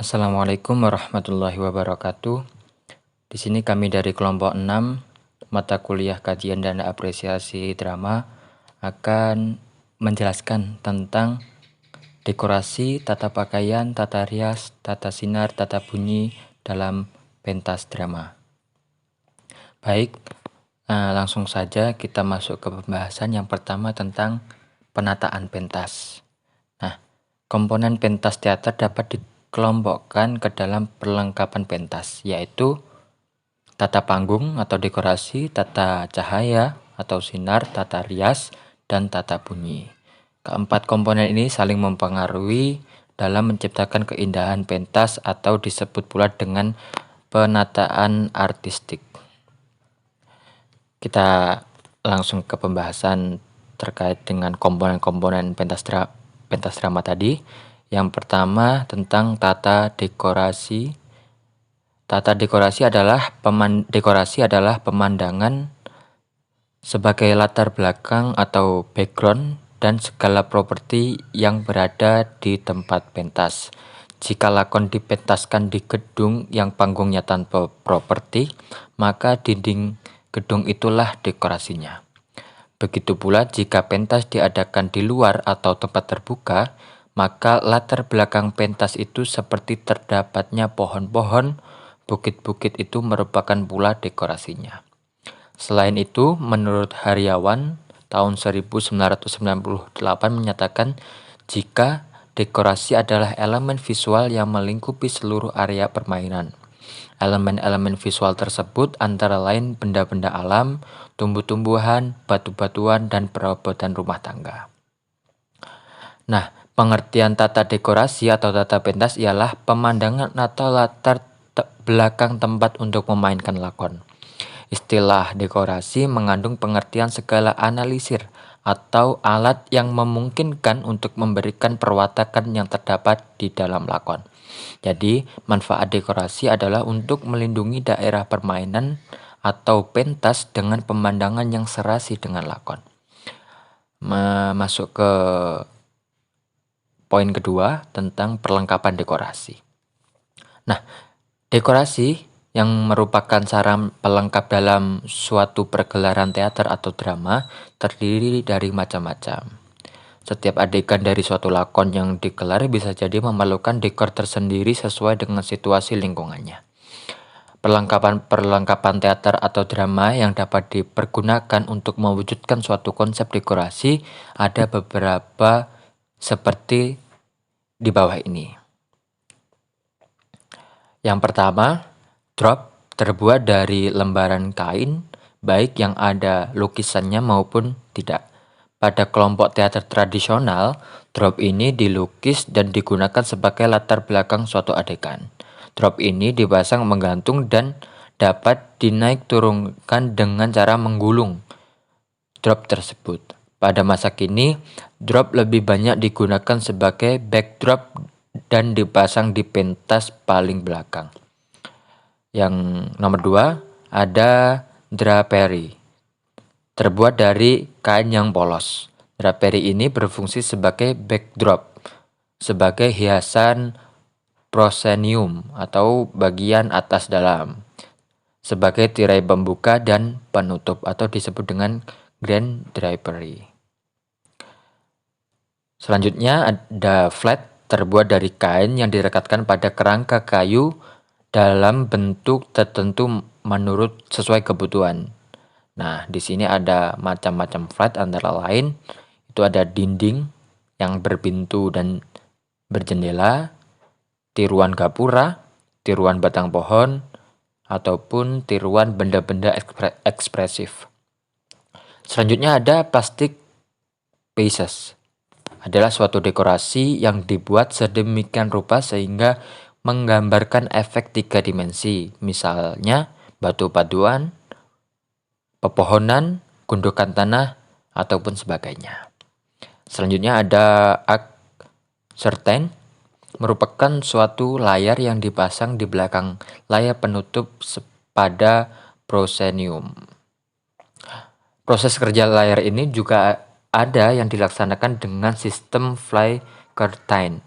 Assalamualaikum warahmatullahi wabarakatuh. Di sini kami dari kelompok 6 mata kuliah kajian dan apresiasi drama akan menjelaskan tentang dekorasi, tata pakaian, tata rias, tata sinar, tata bunyi dalam pentas drama. Baik, langsung saja kita masuk ke pembahasan yang pertama tentang penataan pentas. Nah, komponen pentas teater dapat dikelompokkan ke dalam perlengkapan pentas, yaitu tata panggung atau dekorasi, tata cahaya atau sinar, tata rias, dan tata bunyi. Keempat komponen ini saling mempengaruhi dalam menciptakan keindahan pentas atau disebut pula dengan penataan artistik. Kita langsung ke pembahasan terkait dengan komponen-komponen pentas drama tadi. Yang pertama tentang tata dekorasi. Tata dekorasi adalah pemandangan sebagai latar belakang atau background dan segala properti yang berada di tempat pentas. Jika lakon dipentaskan di gedung yang panggungnya tanpa properti, maka dinding gedung itulah dekorasinya. Begitu pula jika pentas diadakan di luar atau tempat terbuka, maka latar belakang pentas itu seperti terdapatnya pohon-pohon, bukit-bukit itu merupakan pula dekorasinya. Selain itu, menurut Haryawan tahun 1998 menyatakan jika dekorasi adalah elemen visual yang melingkupi seluruh area permainan. Elemen-elemen visual tersebut antara lain benda-benda alam, tumbuh-tumbuhan, batu-batuan, dan perabotan rumah tangga. Nah, pengertian tata dekorasi atau tata pentas ialah pemandangan atau latar belakang tempat untuk memainkan lakon. Istilah dekorasi mengandung pengertian segala analisir atau alat yang memungkinkan untuk memberikan perwatakan yang terdapat di dalam lakon. Jadi, manfaat dekorasi adalah untuk melindungi daerah permainan atau pentas dengan pemandangan yang serasi dengan lakon. Masuk ke poin kedua tentang perlengkapan dekorasi. Nah, dekorasi yang merupakan sarana pelengkap dalam suatu pergelaran teater atau drama terdiri dari macam-macam. Setiap adegan dari suatu lakon yang digelar bisa jadi memerlukan dekor tersendiri sesuai dengan situasi lingkungannya. Perlengkapan teater atau drama yang dapat dipergunakan untuk mewujudkan suatu konsep dekorasi ada beberapa seperti di bawah ini. Yang pertama, drop terbuat dari lembaran kain, baik yang ada lukisannya maupun tidak. Pada kelompok teater tradisional, drop ini dilukis dan digunakan sebagai latar belakang suatu adegan. Drop ini dipasang menggantung dan dapat dinaik turunkan dengan cara menggulung drop tersebut. Pada masa kini, drop lebih banyak digunakan sebagai backdrop dan dipasang di pentas paling belakang. Yang nomor 2, ada drapery. Terbuat dari kain yang polos. Drapery ini berfungsi sebagai backdrop, sebagai hiasan proscenium atau bagian atas dalam, sebagai tirai pembuka dan penutup atau disebut dengan grand drapery. Selanjutnya ada flat, terbuat dari kain yang direkatkan pada kerangka kayu dalam bentuk tertentu menurut sesuai kebutuhan. Nah, di sini ada macam-macam flat, antara lain itu ada dinding yang berpintu dan berjendela, tiruan gapura, tiruan batang pohon, ataupun tiruan benda-benda ekspresif. Selanjutnya ada plastic pieces. Adalah suatu dekorasi yang dibuat sedemikian rupa sehingga menggambarkan efek 3 dimensi, misalnya batu paduan, pepohonan, gundukan tanah, ataupun sebagainya. Selanjutnya ada curtain, merupakan suatu layar yang dipasang di belakang layar penutup pada proscenium. Proses kerja layar ini juga ada yang dilaksanakan dengan sistem fly curtain.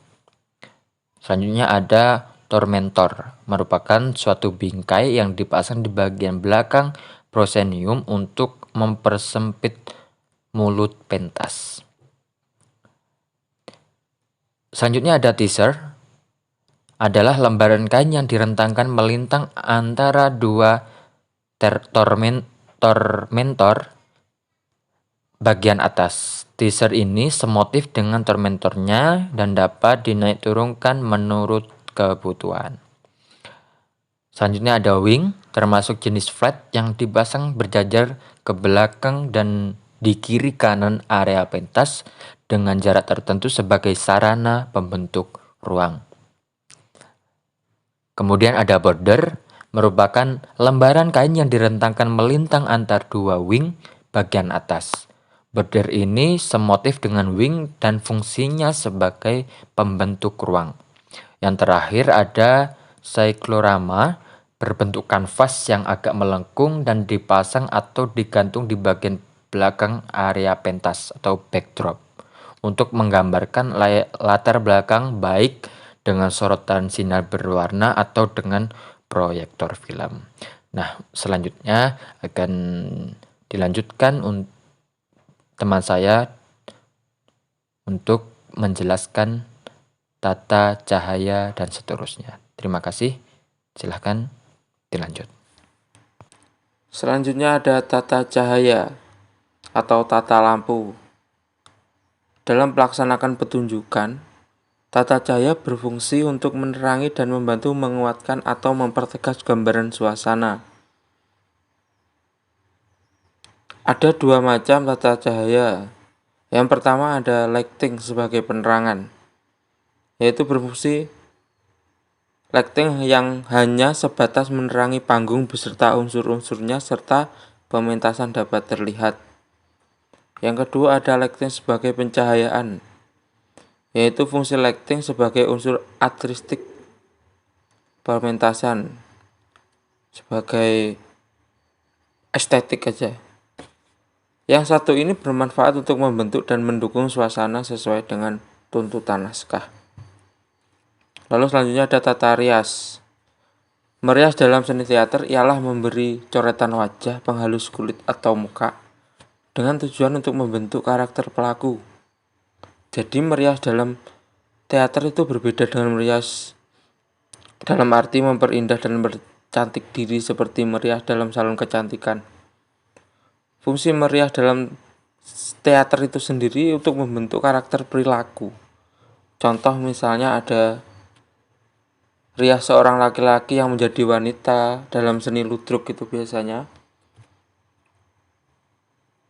Selanjutnya ada tormentor merupakan suatu bingkai yang dipasang di bagian belakang proscenium untuk mempersempit mulut pentas. Selanjutnya ada teaser, adalah lembaran kain yang direntangkan melintang antara dua tormentor bagian atas. Teaser ini semotif dengan tormentornya dan dapat dinaik turunkan menurut kebutuhan. Selanjutnya ada wing, termasuk jenis flat yang dipasang berjajar ke belakang dan di kiri kanan area pentas dengan jarak tertentu sebagai sarana pembentuk ruang. Kemudian ada border, merupakan lembaran kain yang direntangkan melintang antar dua wing bagian atas. Border ini semotif dengan wing dan fungsinya sebagai pembentuk ruang. Yang terakhir ada cyclorama, berbentuk kanvas yang agak melengkung dan dipasang atau digantung di bagian belakang area pentas atau backdrop untuk menggambarkan latar belakang baik dengan sorotan sinar berwarna atau dengan proyektor film. Nah, selanjutnya akan dilanjutkan teman saya untuk menjelaskan tata cahaya dan seterusnya. Terima kasih. Silahkan dilanjut. Selanjutnya ada tata cahaya atau tata lampu. Dalam melaksanakan petunjukan, tata cahaya berfungsi untuk menerangi dan membantu menguatkan atau mempertegas gambaran suasana. Ada dua macam tata cahaya. Yang pertama ada lighting sebagai penerangan, yaitu berfungsi lighting yang hanya sebatas menerangi panggung beserta unsur-unsurnya serta pementasan dapat terlihat. Yang kedua ada lighting sebagai pencahayaan, yaitu fungsi lighting sebagai unsur artistik pementasan, sebagai estetik aja. Yang satu ini bermanfaat untuk membentuk dan mendukung suasana sesuai dengan tuntutan naskah. Lalu selanjutnya ada tata rias. Merias dalam seni teater ialah memberi coretan wajah, penghalus kulit atau muka dengan tujuan untuk membentuk karakter pelaku. Jadi merias dalam teater itu berbeda dengan merias dalam arti memperindah dan bercantik diri seperti merias dalam salon kecantikan. Fungsi merias dalam teater itu sendiri untuk membentuk karakter perilaku. Contoh misalnya ada rias seorang laki-laki yang menjadi wanita dalam seni ludruk itu biasanya.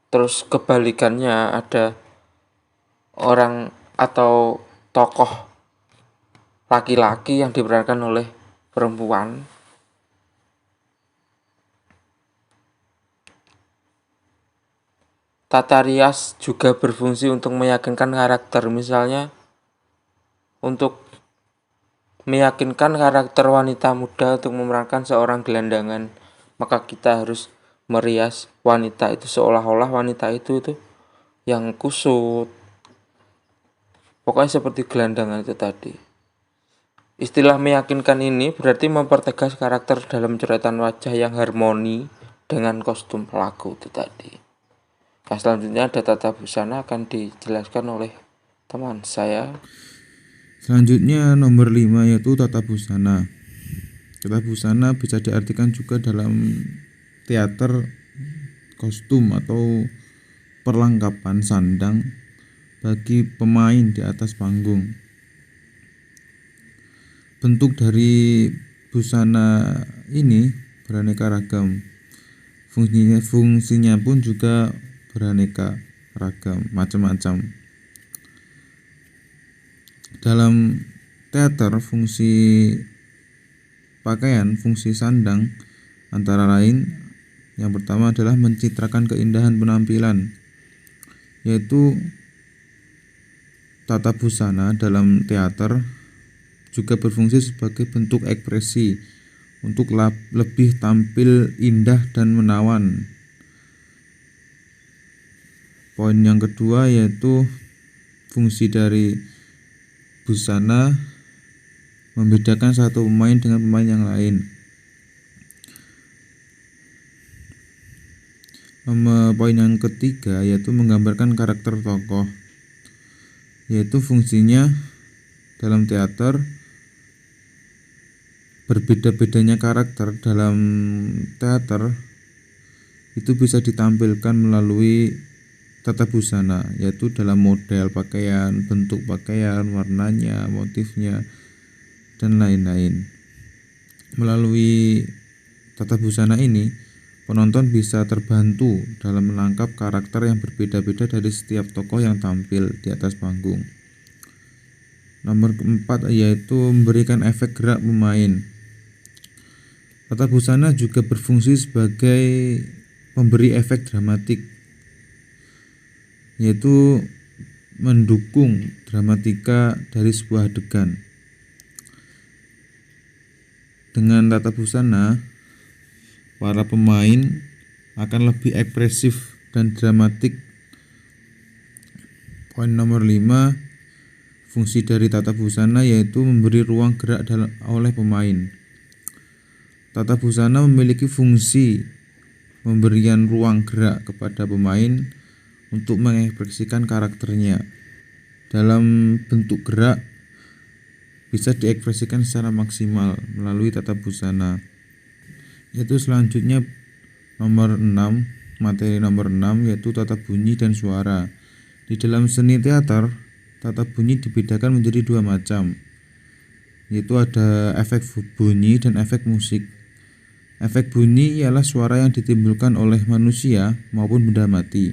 Terus kebalikannya ada orang atau tokoh laki-laki yang diperankan oleh perempuan. Tata rias juga berfungsi untuk meyakinkan karakter, misalnya untuk meyakinkan karakter wanita muda untuk memerankan seorang gelandangan, maka kita harus merias wanita itu seolah-olah wanita itu yang kusut, pokoknya seperti gelandangan itu tadi. Istilah meyakinkan ini berarti mempertegas karakter dalam coretan wajah yang harmoni dengan kostum pelaku itu tadi. Nah, selanjutnya ada tata busana akan dijelaskan oleh teman saya. Selanjutnya nomor 5 yaitu tata busana. Tata busana bisa diartikan juga dalam teater kostum atau perlengkapan sandang bagi pemain di atas panggung. Bentuk dari busana ini beraneka ragam. Fungsinya pun juga beraneka ragam, macam-macam. Dalam teater, fungsi pakaian, fungsi sandang antara lain yang pertama adalah mencitrakan keindahan penampilan, yaitu tata busana dalam teater juga berfungsi sebagai bentuk ekspresi untuk lebih tampil indah dan menawan. Poin yang kedua yaitu fungsi dari busana membedakan satu pemain dengan pemain yang lain. Poin yang ketiga yaitu menggambarkan karakter tokoh, yaitu fungsinya dalam teater. Berbeda-bedanya karakter dalam teater itu bisa ditampilkan melalui tata busana, yaitu dalam model pakaian, bentuk pakaian, warnanya, motifnya, dan lain-lain. Melalui tata busana ini, penonton bisa terbantu dalam menangkap karakter yang berbeda-beda dari setiap tokoh yang tampil di atas panggung. Nomor keempat yaitu memberikan efek gerak pemain. Tata busana juga berfungsi sebagai pemberi efek dramatik, yaitu mendukung dramatika dari sebuah adegan. Dengan tata busana, para pemain akan lebih ekspresif dan dramatik. Poin nomor 5, fungsi dari tata busana yaitu memberi ruang gerak oleh pemain. Tata busana memiliki fungsi memberikan ruang gerak kepada pemain untuk mengekspresikan karakternya. Dalam bentuk gerak bisa diekspresikan secara maksimal melalui tata busana. Yaitu selanjutnya nomor 6, materi nomor 6 yaitu tata bunyi dan suara. Di dalam seni teater, tata bunyi dibedakan menjadi dua macam, yaitu ada efek bunyi dan efek musik. Efek bunyi ialah suara yang ditimbulkan oleh manusia maupun benda mati.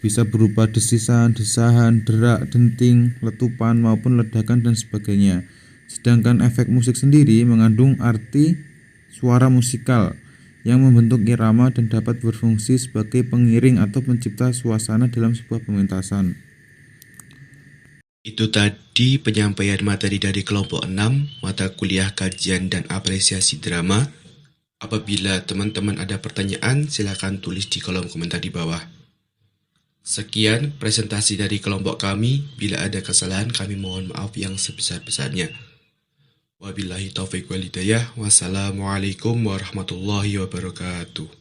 Bisa berupa desisan, desahan, derak, denting, letupan maupun ledakan dan sebagainya. Sedangkan efek musik sendiri mengandung arti suara musikal yang membentuk irama dan dapat berfungsi sebagai pengiring atau pencipta suasana dalam sebuah pementasan. Itu tadi penyampaian materi dari kelompok 6, mata kuliah kajian dan apresiasi drama. Apabila teman-teman ada pertanyaan, silakan tulis di kolom komentar di bawah. Sekian presentasi dari kelompok kami. Bila ada kesalahan, kami mohon maaf yang sebesar-besarnya. Wabillahi taufiq wal hidayah. Wassalamualaikum warahmatullahi wabarakatuh.